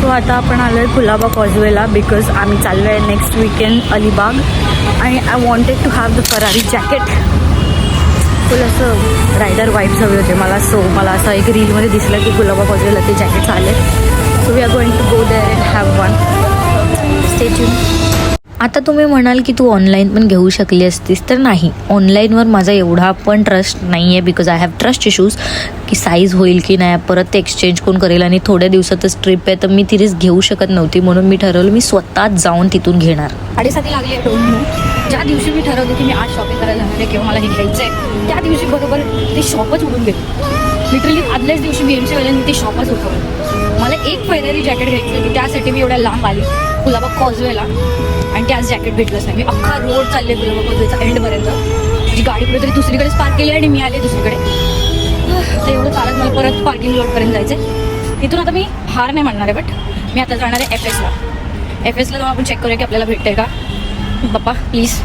So आता आपण आलो आहे कुलाबा कॉजवेला बिकॉज आम्ही चाललो आहे नेक्स्ट वीकेंड अलिबाग आणि I wanted to have the Ferrari jacket. Full असं रायडर वाईब्स हवे होते मला. सो मला असं एक रीलमध्ये दिसलं की कुलाबा कॉजवेला ते जॅकेट्स आले. So we are going to go there and have one. Stay tuned. आता तुम्ही म्हणाल की तू ऑनलाईन पण घेऊ शकली असतीस, तर नाही, ऑनलाईनवर माझा एवढा पण ट्रस्ट नाही आहे because I have trust issues की साईज होईल की नाही, परत ते एक्सचेंज कोण करेल आणि थोड्या दिवसातच ट्रिप आहे तर मी ती रिस्क घेऊ शकत नव्हती. म्हणून मी ठरवलं मी स्वतःच जाऊन तिथून घेणार. साडेसाती लागली आहे डोंट नो. ज्या दिवशी मी ठरवलं की मी आज शॉपिंग करायला जाणार आहे किंवा मला हे घ्यायचं आहे त्या दिवशी बरोबर ते शॉपच उडून गेलं. लिटरली आदल्याच दिवशी BMC वाल्यांनी ते शॉपच उठवलं. मला एक फरारी जॅकेट घ्यायचं होती त्यासाठी मी एवढ्या लांब आली कुलाबा कॉजवेला आणि ते आज जॅकेट भेटलंच नाही. मी अख्खा रोड चालले कुलाबा कॉजवेचा एंडपर्यंत. माझी गाडी कुठेतरी दुसरीकडेच पार्क केली आणि मी आले दुसरीकडे. तर एवढं चालत मला परत पार्किंग लॉटपर्यंत जायचं आहे. तिथून आता मी हार नाही म्हणणार आहे बट मी आता जाणार आहे FSला जाऊन आपण चेक करूया की आपल्याला भेटतंय का. Bappa please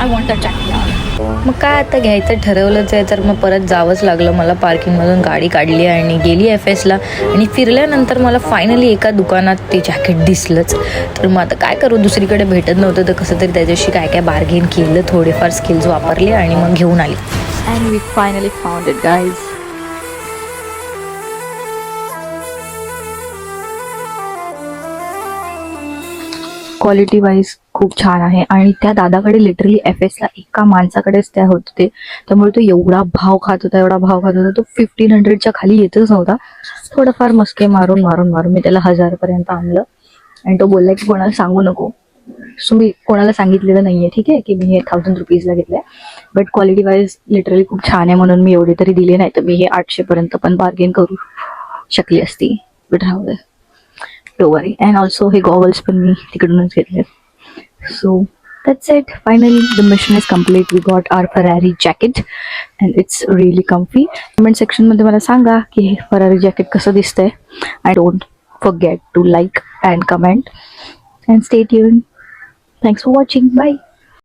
I want that jacket. मग काय आता घ्यायचं ठरवलंच आहे तर मग परत जावंच लागलं मला. पार्किंगमधून गाडी काढली आणि गेली FSला आणि फिरल्यानंतर मला फायनली एका दुकानात ते जॅकेट दिसलंच. तर मग आता काय करू, दुसरीकडे भेटत नव्हतं तर कसं तरी त्याच्याशी काय बार्गेन केलं, थोडेफार स्किल्स वापरले आणि मग घेऊन आली. And we finally found it guys. Quality wise खूप छान आहे आणि त्या दादाकडे लिटरली FSला एका माणसाकडेच त्या होते त्यामुळे तो एवढा भाव खात होता तो 1500च्या खाली येतच नव्हता. थोडंफार मस्के मारून मी त्याला 1000पर्यंत आणलं आणि तो बोलला की कोणाला सांगू नको. सो मी कोणाला सांगितलेलं नाहीये, ठीक आहे, की मी हे 1000 रुपीजला घेतलंय. बट क्वालिटी वाईज लिटरली खूप छान आहे म्हणून मी एवढे तरी दिले नाही तर मी हे 800पर्यंत पण बार्गेन करू शकली असती. बट राहू दे, don't worry. And also हे goggles पण मी तिकडूनच घेतले. So that's it. Finally the mission is complete. We got our Ferrari jacket and it's really comfy. Comment section मध्ये मला सांगा की हे Ferrari jacket कसं दिसतंय. And don't forget to like and comment and stay tuned. Thanks for watching. Bye.